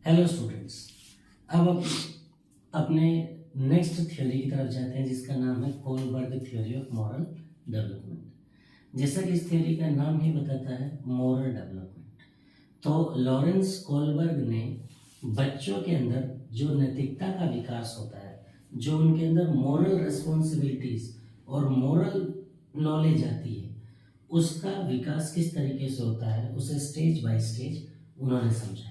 Hello students. अब अपने next theory की तरफ जाते हैं जिसका नाम है Kohlberg theory of moral development. जैसा कि इस थ्योरी का नाम ही बताता है मॉरल डेवलपमेंट, तो लॉरेंस कोलबर्ग ने बच्चों के अंदर जो नैतिकता का विकास होता है, जो उनके अंदर मॉरल रिस्पॉन्सिबिलिटीज और मॉरल नॉलेज आती है, उसका विकास किस तरीके से होता है उसे स्टेज बाय स्टेज उन्होंने समझाया।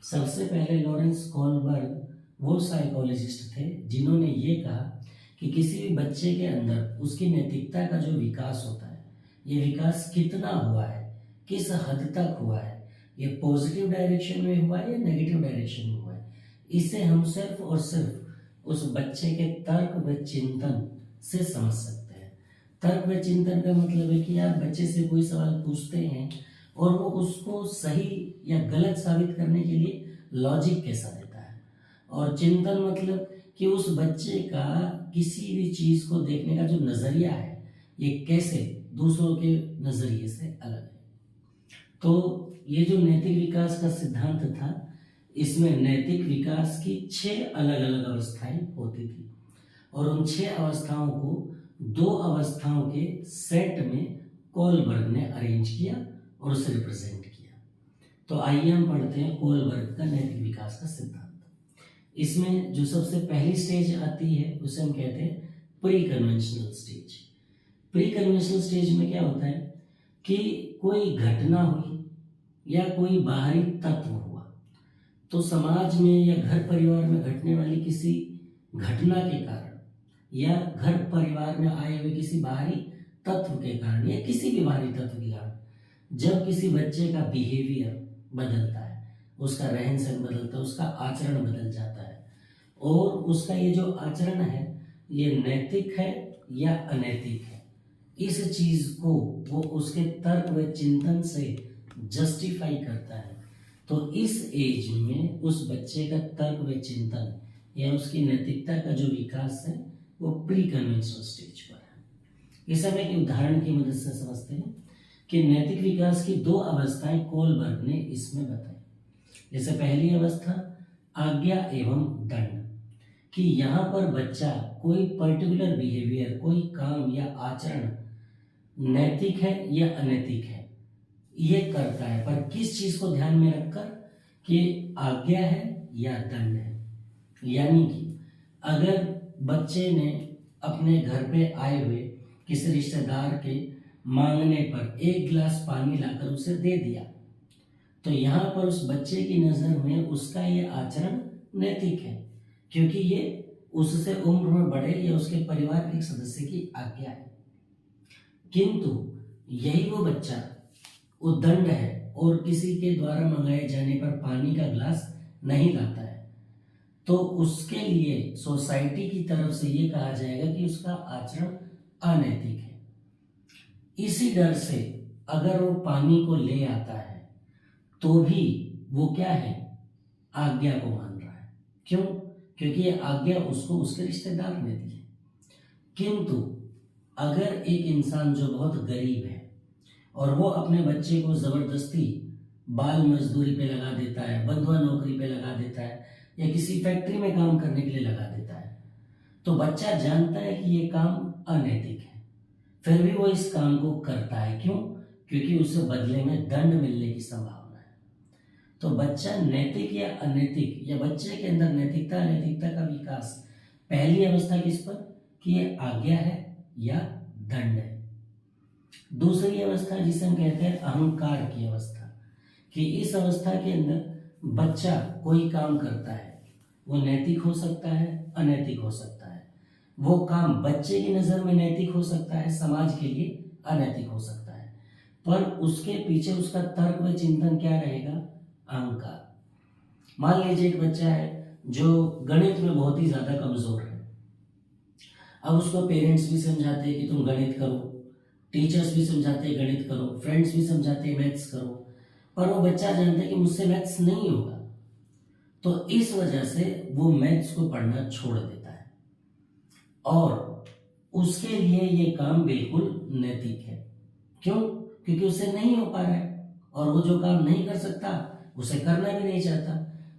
सबसे पहले लॉरेंस कोलबर्ग वो साइकोलॉजिस्ट थे जिन्होंने ये कहा कि किसी भी बच्चे के अंदर उसकी नैतिकता का जो विकास होता है, ये विकास कितना हुआ है, किस हद तक हुआ है, ये पॉजिटिव डायरेक्शन में हुआ है या नेगेटिव डायरेक्शन में हुआ है, इसे हम सिर्फ और सिर्फ उस बच्चे के तर्क व चिंतन से समझ सकते हैं। तर्क व चिंतन का मतलब है कि आप बच्चे से कोई सवाल पूछते हैं और वो उसको सही या गलत साबित करने के लिए लॉजिक कैसा देता है, और चिंतन मतलब कि उस बच्चे का किसी भी चीज को देखने का जो नजरिया है ये कैसे दूसरों के नजरिए से अलग है। तो ये जो नैतिक विकास का सिद्धांत था, इसमें नैतिक विकास की 6 अलग अलग अवस्थाएं होती थी और उन 6 अवस्थाओं को 2 अवस्थाओं के सेट में कोलबर्ग ने अरेंज किया और उसे रिप्रेजेंट किया। तो आइए हम पढ़ते हैं कोलबर्ग का नैतिक विकास का सिद्धांत। इसमें जो सबसे पहली स्टेज आती है उसे हम कहते हैं pre conventional stage. Pre conventional stage में क्या होता है कि कोई घटना हुई या कोई बाहरी तत्व हुआ, तो समाज में या घर परिवार में घटने वाली किसी घटना के कारण या घर परिवार में आए हुए किसी बाहरी तत्व के कारण या किसी भी बाहरी तत्व के कारण जब किसी बच्चे का बिहेवियर बदलता है, उसका रहन सहन बदलता है, उसका आचरण बदल जाता है और उसका ये जो आचरण है ये नैतिक है या अनैतिक है, इस चीज को वो उसके तर्क व चिंतन से जस्टिफाई करता है, तो इस एज में उस बच्चे का तर्क व चिंतन या उसकी नैतिकता का जो विकास है वो प्री कन्वेंशनल स्टेज पर है। इसे हम एक उदाहरण की मदद से समझते हैं कि नैतिक विकास की 2 अवस्थाएं कोलबर्ग ने इसमें बताई। जैसे पहली अवस्था आज्ञा एवं दंड, कि यहाँ पर बच्चा कोई पर्टिकुलर बिहेवियर, कोई काम या आचरण नैतिक है या अनैतिक है ये करता है, पर किस चीज को ध्यान में रखकर कि आज्ञा है या दंड है। यानी कि अगर बच्चे ने अपने घर पे आए हुए किसी रिश्तेदार के मांगने पर 1 गिलास पानी लाकर उसे दे दिया, तो यहाँ पर उस बच्चे की नजर में उसका ये आचरण नैतिक है क्योंकि ये उससे उम्र में बड़े या उसके परिवार के एक सदस्य की आज्ञा है। किंतु यही वो बच्चा उद्दंड है और किसी के द्वारा मंगाए जाने पर पानी का गिलास नहीं लाता है, तो उसके लिए सोसाइटी की तरफ से ये कहा जाएगा कि उसका आचरण अनैतिक है। इसी डर से अगर वो पानी को ले आता है तो भी वो क्या है, आज्ञा को मान रहा है। क्यों? क्योंकि ये आज्ञा उसको उसके रिश्तेदार ने दी है। किंतु अगर एक इंसान जो बहुत गरीब है और वो अपने बच्चे को जबरदस्ती बाल मजदूरी पे लगा देता है, बंधुआ नौकरी पे लगा देता है या किसी फैक्ट्री में काम करने के लिए लगा देता है, तो बच्चा जानता है कि ये काम अनैतिक है, फिर भी वो इस काम को करता है। क्यों? क्योंकि उसे बदले में दंड मिलने की संभावना है। तो बच्चा नैतिक या अनैतिक या बच्चे के अंदर नैतिकता अनैतिकता का विकास पहली अवस्था किस पर कि ये आज्ञा है या दंड है। दूसरी अवस्था जिसे हम कहते हैं अहंकार की अवस्था, कि इस अवस्था के अंदर बच्चा कोई काम करता है, वो नैतिक हो सकता है, अनैतिक हो सकता है। वो काम बच्चे की नजर में नैतिक हो सकता है, समाज के लिए अनैतिक हो सकता है, पर उसके पीछे उसका तर्क व चिंतन क्या रहेगा, अहंकार। मान लीजिए एक बच्चा है जो गणित में बहुत ही ज्यादा कमजोर है। अब उसको पेरेंट्स भी समझाते हैं कि तुम गणित करो, टीचर्स भी समझाते हैं गणित करो, फ्रेंड्स भी समझाते हैं मैथ्स करो, पर वो बच्चा जानता है कि मुझसे मैथ्स नहीं होगा, तो इस वजह से वो मैथ्स को पढ़ना छोड़ देता है और उसके लिए ये काम बिल्कुल नैतिक है। क्यों? क्योंकि उसे नहीं हो पा रहा है और वो जो काम नहीं कर सकता उसे करना भी नहीं चाहता,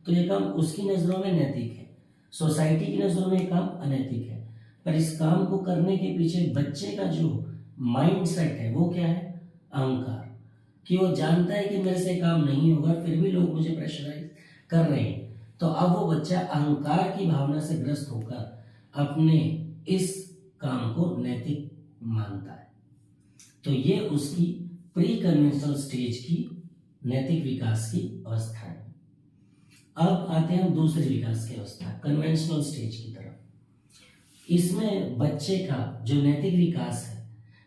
तो तो ये काम उसकी नज़रों में नैतिक है, सोसाइटी की नज़रों में ये काम अनैतिक है। पर इस काम को करने के पीछे बच्चे का जो माइंड सेट है वो क्या है? अहंकार। कि वो जानता है कि मेरे से काम नहीं होगा, फिर भी लोग मुझे प्रेशराइज कर रहे हैं। तो अब वो बच्चा अहंकार की भावना से ग्रस्त होकर अपने इस काम को नैतिक मानता है। तो ये उसकी प्री कन्वेंशनल स्टेज की नैतिक विकास की अवस्था है। अब आते हैं हम दूसरी विकास की अवस्था, कन्वेंशनल स्टेज की तरफ। इसमें बच्चे का जो नैतिक विकास है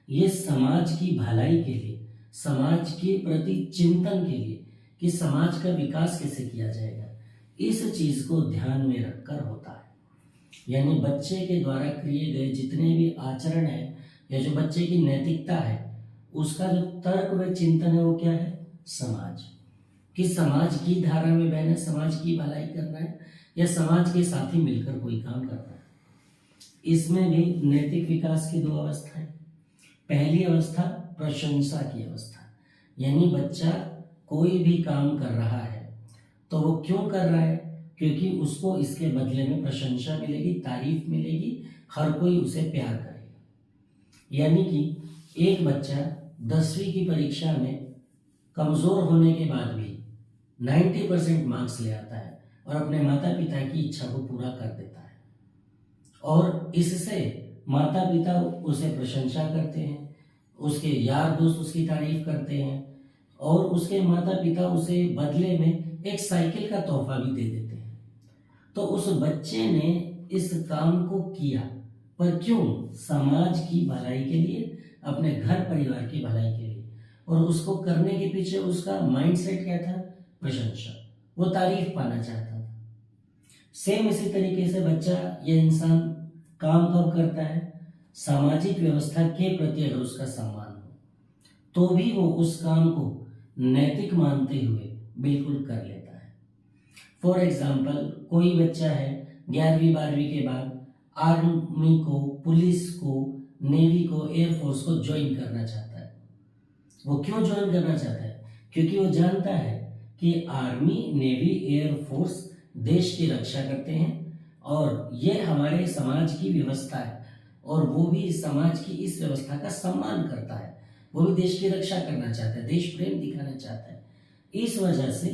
ये समाज की भलाई के लिए, समाज के प्रति चिंतन के लिए कि समाज का विकास कैसे किया जाएगा, इस चीज को ध्यान में रखकर होता है। यानी बच्चे के द्वारा किए गए जितने भी आचरण है या जो बच्चे की नैतिकता है उसका जो तर्क व चिंतन है वो क्या है? समाज। कि समाज की धारा में बहना, समाज की भलाई करना है या समाज के साथ ही मिलकर कोई काम करना है। इसमें भी नैतिक विकास की दो अवस्थाएं। पहली अवस्था प्रशंसा की अवस्था, यानी बच्चा कोई भी काम कर रहा है तो वो क्यों कर रहा है? क्योंकि उसको इसके बदले में प्रशंसा मिलेगी, तारीफ मिलेगी, हर कोई उसे प्यार करेगा। यानी कि एक बच्चा 10वीं की परीक्षा में कमजोर होने के बाद भी 90% मार्क्स ले आता है और अपने माता पिता की इच्छा को पूरा कर देता है, और इससे माता पिता उसे प्रशंसा करते हैं, उसके यार दोस्त उसकी तारीफ करते हैं, और उसके माता पिता उसे बदले में एक साइकिल का तोहफा भी दे देते हैं। तो उस बच्चे ने इस काम को किया, पर क्यों? समाज की भलाई के लिए, अपने घर परिवार की भलाई के लिए। और उसको करने के पीछे उसका माइंडसेट क्या था? प्रशंसा, वो तारीफ पाना चाहता था। सेम इसी तरीके से बच्चा या इंसान काम कब करता है? सामाजिक व्यवस्था के प्रति अगर उसका सम्मान हो तो भी वो उस काम को नैतिक मानते हुए बिल्कुल कर लेता है। फॉर एग्जाम्पल, कोई बच्चा है 11वीं 12वीं के बाद आर्मी को, पुलिस को, नेवी को, एयरफोर्स को ज्वाइन करना चाहता है। वो क्यों ज्वाइन करना चाहता है? क्योंकि वो जानता है कि आर्मी, नेवी, एयरफोर्स देश की रक्षा करते हैं और ये हमारे समाज की व्यवस्था है, और वो भी समाज की इस व्यवस्था का सम्मान करता है। वो भी देश की रक्षा करना चाहता है, देश प्रेम दिखाना चाहता है। इस वजह से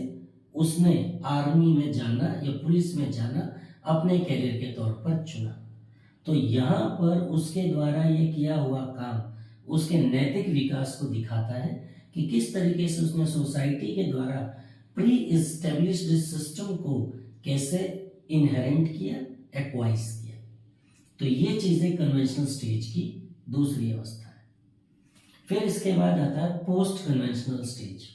उसने आर्मी में जाना या पुलिस में जाना अपने कैरियर के तौर पर चुना। तो यहाँ पर उसके द्वारा ये किया हुआ काम उसके नैतिक विकास को दिखाता है कि किस तरीके से उसने सोसाइटी के द्वारा प्री एस्टेब्लिश्ड सिस्टम को कैसे इनहेरेंट किया, एक्वाइज किया। तो ये चीजें कन्वेंशनल स्टेज की दूसरी अवस्था है। फिर इसके बाद आता है पोस्ट कन्वेंशनल स्टेज।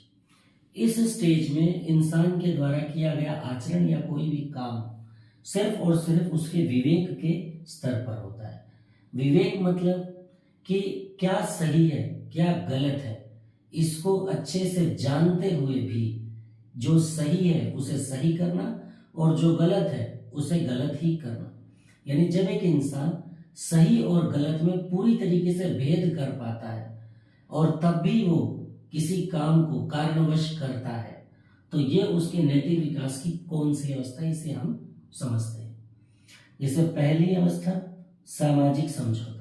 इस स्टेज में इंसान के द्वारा किया गया आचरण या कोई भी काम सिर्फ और सिर्फ उसके विवेक के स्तर पर होता है। विवेक मतलब कि क्या सही है, क्या गलत है, इसको अच्छे से जानते हुए भी जो सही है उसे सही करना और जो गलत है उसे गलत ही करना। यानी जब एक इंसान सही और गलत में पूरी तरीके से भेद कर पाता है और तब भी वो किसी काम को कारणवश करता है, तो ये उसके नैतिक विकास की कौन सी अवस्था है, इसे हम समझते हैं। जैसे पहली अवस्था सामाजिक समझौता।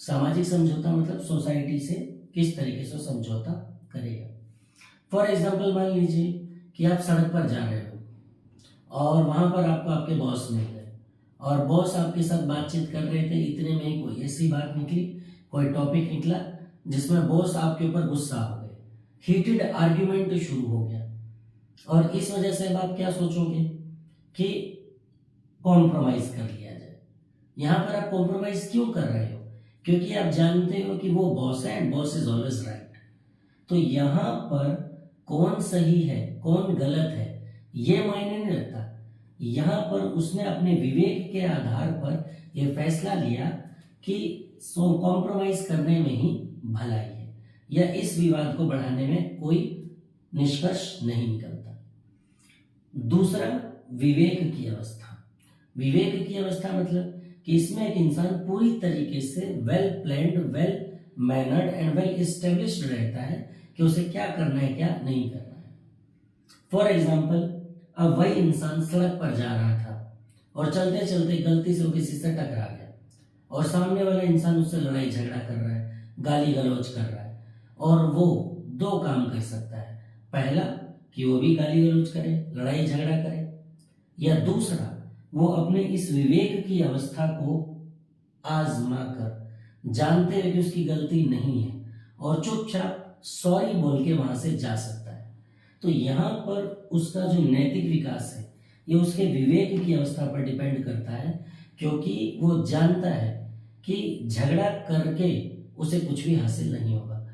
सामाजिक समझौता मतलब सोसाइटी से किस तरीके से समझौता करेगा। फॉर एग्जाम्पल, मान लीजिए कि आप सड़क पर जा रहे हो और वहां पर आपको आपके बॉस मिल गए और बॉस आपके साथ बातचीत कर रहे थे, इतने में ही कोई ऐसी बात निकली, कोई टॉपिक निकला जिसमें बॉस आपके ऊपर गुस्सा हो गए, हीटेड आर्ग्यूमेंट शुरू हो गया, और इस वजह से अब आप क्या सोचोगे कि कॉम्प्रोमाइज कर लिया जाए। यहां पर आप कॉम्प्रोमाइज क्यों कर रहे हो? क्योंकि आप जानते हो कि वो बॉस है and boss is always right. तो यहां पर कौन सही है, कौन गलत है, ये मायने नहीं रखता। यहां पर उसने अपने विवेक के आधार पर यह फैसला लिया कि कॉम्प्रोमाइज करने में ही भलाई है या इस विवाद को बढ़ाने में कोई निष्कर्ष नहीं निकलता। दूसरा, विवेक की अवस्था। विवेक की अवस्था मतलब कि इसमें एक इंसान पूरी तरीके से well planned, well mannered and well established रहता है कि उसे क्या करना है, क्या नहीं करना है। फॉर एग्जाम्पल, अब वही इंसान सड़क पर जा रहा था और चलते चलते गलती से वो किसी से टकरा गया और सामने वाला इंसान उससे लड़ाई झगड़ा कर रहा है, गाली गलौज कर रहा है, और वो दो काम कर सकता है। पहला कि वो भी गाली गलौज करे, लड़ाई झगड़ा करे, या दूसरा वो अपने इस विवेक की अवस्था को आजमा कर जानते हुए कि उसकी गलती नहीं है और चुपचाप सॉरी बोल के वहां से जा सकता है। तो यहाँ पर उसका जो नैतिक विकास है ये उसके विवेक की अवस्था पर डिपेंड करता है, क्योंकि वो जानता है कि झगड़ा करके उसे कुछ भी हासिल नहीं होगा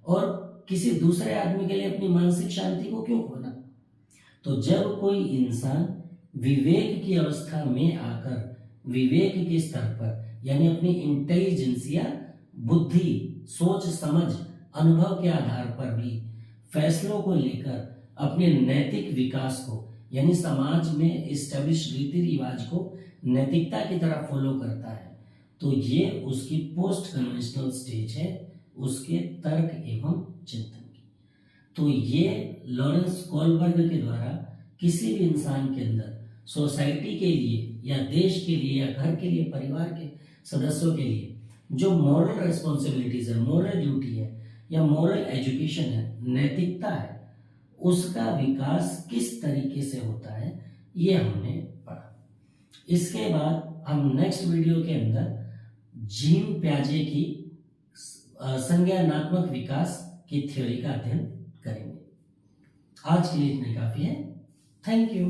और किसी दूसरे आदमी के लिए अपनी मानसिक शांति को क्यों खोना। तो जब कोई इंसान विवेक की अवस्था में आकर विवेक के स्तर पर यानी अपनी इंटेलिजेंस या बुद्धि, सोच समझ, अनुभव के आधार पर भी फैसलों को लेकर अपने नैतिक विकास को यानी समाज में इस्टेब्लिश रीति रिवाज को नैतिकता की तरह फॉलो करता है, तो ये उसकी पोस्ट कन्वेंशनल स्टेज है उसके तर्क एवं चिंतन की। तो ये लॉरेंस कोलबर्ग के द्वारा किसी भी इंसान के अंदर सोसाइटी के लिए या देश के लिए या घर के लिए, परिवार के सदस्यों के लिए जो मॉरल रिस्पॉन्सिबिलिटीज है, मॉरल ड्यूटी है या मॉरल एजुकेशन है, नैतिकता है, उसका विकास किस तरीके से होता है ये हमने पढ़ा। इसके बाद हम नेक्स्ट वीडियो के अंदर जीन प्याजे की संज्ञानात्मक विकास की थ्योरी का अध्ययन करेंगे। आज के लिए इतना काफी है। Thank you.